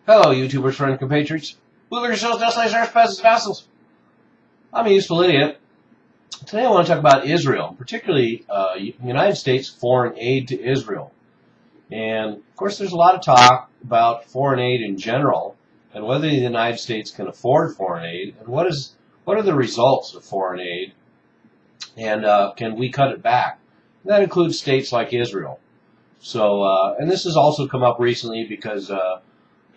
Hello, YouTubers, friends, and compatriots. Bootlickers, shows, dustlighters, arse, peasants, vassals. I'm a useful idiot. Today I want to talk about Israel, particularly United States foreign aid to Israel. And, of course, there's a lot of talk about foreign aid in general and whether the United States can afford foreign aid and what are the results of foreign aid and can we cut it back. And that includes states like Israel. So, and this has also come up recently because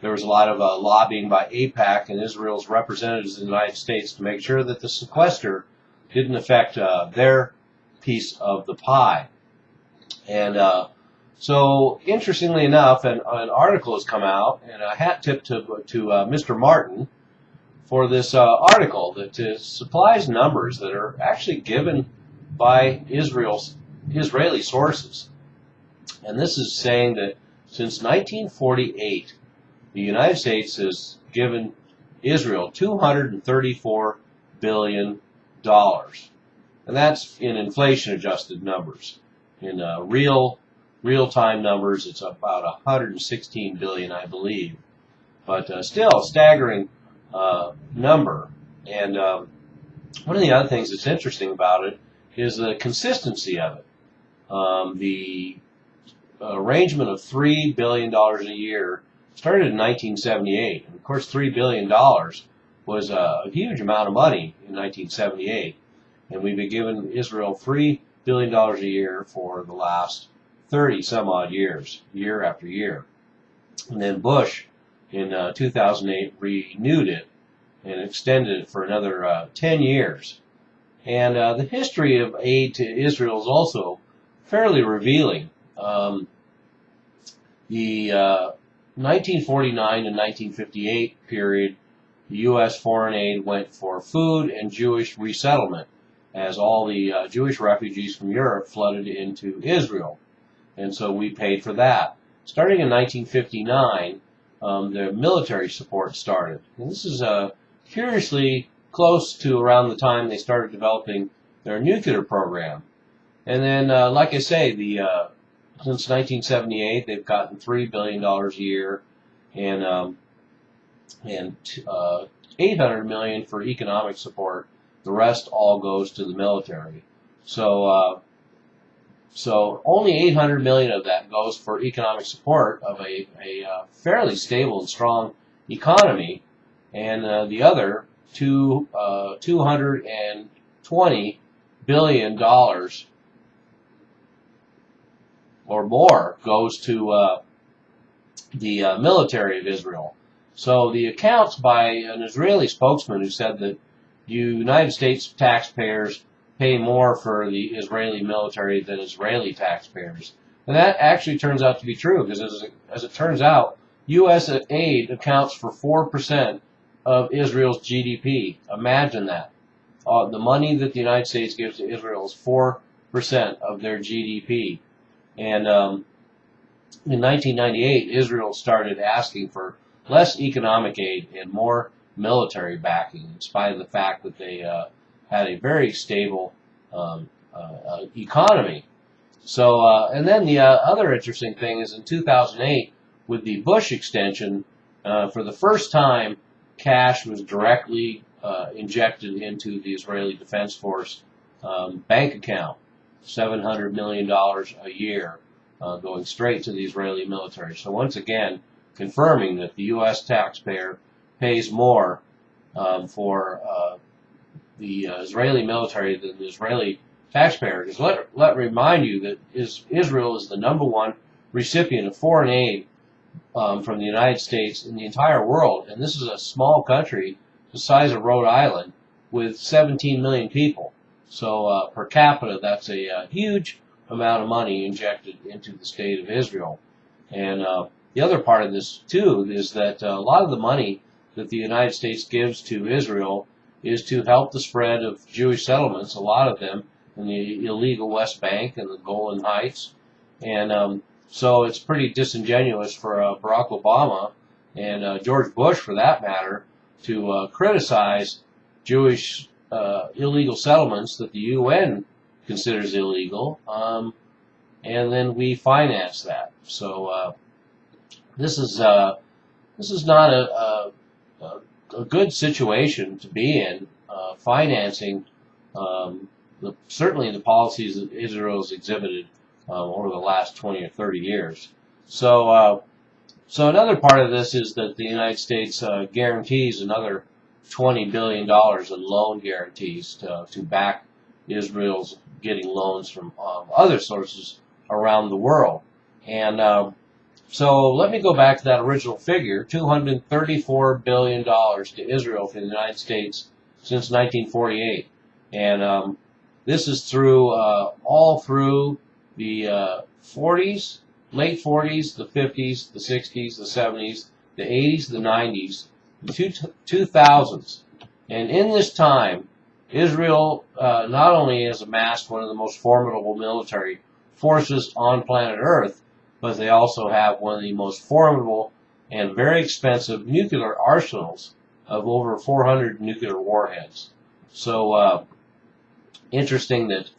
there was a lot of lobbying by AIPAC and Israel's representatives in the United States to make sure that the sequester didn't affect their piece of the pie. And so, interestingly enough, an article has come out, and a hat tip to Mr. Martin for this article that supplies numbers that are actually given by Israeli sources. And this is saying that since 1948, the United States has given Israel $234 billion. And that's in inflation-adjusted numbers. In real-time numbers, it's about $116 billion, I believe. But still, a staggering number. And one of the other things that's interesting about it is the consistency of it. The arrangement of $3 billion a year started in 1978. And of course, $3 billion was a huge amount of money in 1978. And we've been giving Israel $3 billion a year for the last 30-some-odd years, year after year. And then Bush, in 2008, renewed it and extended it for another 10 years. And the history of aid to Israel is also fairly revealing. The 1949 and 1958 period, the U.S. foreign aid went for food and Jewish resettlement, as all the Jewish refugees from Europe flooded into Israel. And so we paid for that. Starting in 1959, the military support started. And this is curiously close to around the time they started developing their nuclear program. And then, like I say, since 1978, they've gotten $3 billion a year and $800 million for economic support. The rest all goes to the military. So only $800 million of that goes for economic support of a fairly stable and strong economy, and the other $220 billion or more goes to the military of Israel. So the accounts by an Israeli spokesman who said that United States taxpayers pay more for the Israeli military than Israeli taxpayers. And that actually turns out to be true, because as it turns out, U.S. aid accounts for 4% of Israel's GDP. Imagine that. The money that the United States gives to Israel is 4% of their GDP. And in 1998, Israel started asking for less economic aid and more military backing, in spite of the fact that they had a very stable economy. So, and then the other interesting thing is in 2008, with the Bush extension, for the first time, cash was directly injected into the Israeli Defense Force bank account. $700 million a year going straight to the Israeli military. So once again, confirming that the U.S. taxpayer pays more for the Israeli military than the Israeli taxpayer. Because let remind you that Israel is the #1 recipient of foreign aid from the United States in the entire world. And this is a small country the size of Rhode Island with 17 million people. So per capita, that's a huge amount of money injected into the state of Israel. And the other part of this, too, is that a lot of the money that the United States gives to Israel is to help the spread of Jewish settlements, a lot of them in the illegal West Bank and the Golan Heights. And so it's pretty disingenuous for Barack Obama and George Bush, for that matter, to criticize Jewish illegal settlements that the UN considers illegal, and then we finance that. So this is this is not a good situation to be in, financing certainly the policies that Israel has exhibited over the last 20 or 30 years. So another part of this is that the United States guarantees another $20 billion in loan guarantees to back Israel's getting loans from other sources around the world. And so let me go back to that original figure, $234 billion to Israel from the United States since 1948. And this is through all through the 40s, late 40s, the 50s, the 60s, the 70s, the 80s, the 90s, the 2000s. And in this time, Israel not only has amassed one of the most formidable military forces on planet Earth, but they also have one of the most formidable and very expensive nuclear arsenals of over 400 nuclear warheads. So interesting that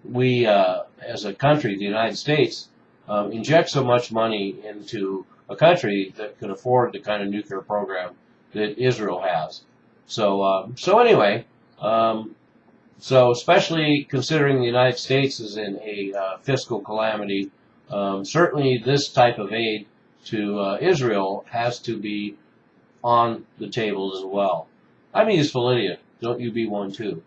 we, as a country, the United States, inject so much money into a country that can afford the kind of nuclear program that Israel has. So anyway, so especially considering the United States is in a fiscal calamity, certainly this type of aid to Israel has to be on the table as well. I'm a useful idiot. Don't you be one too.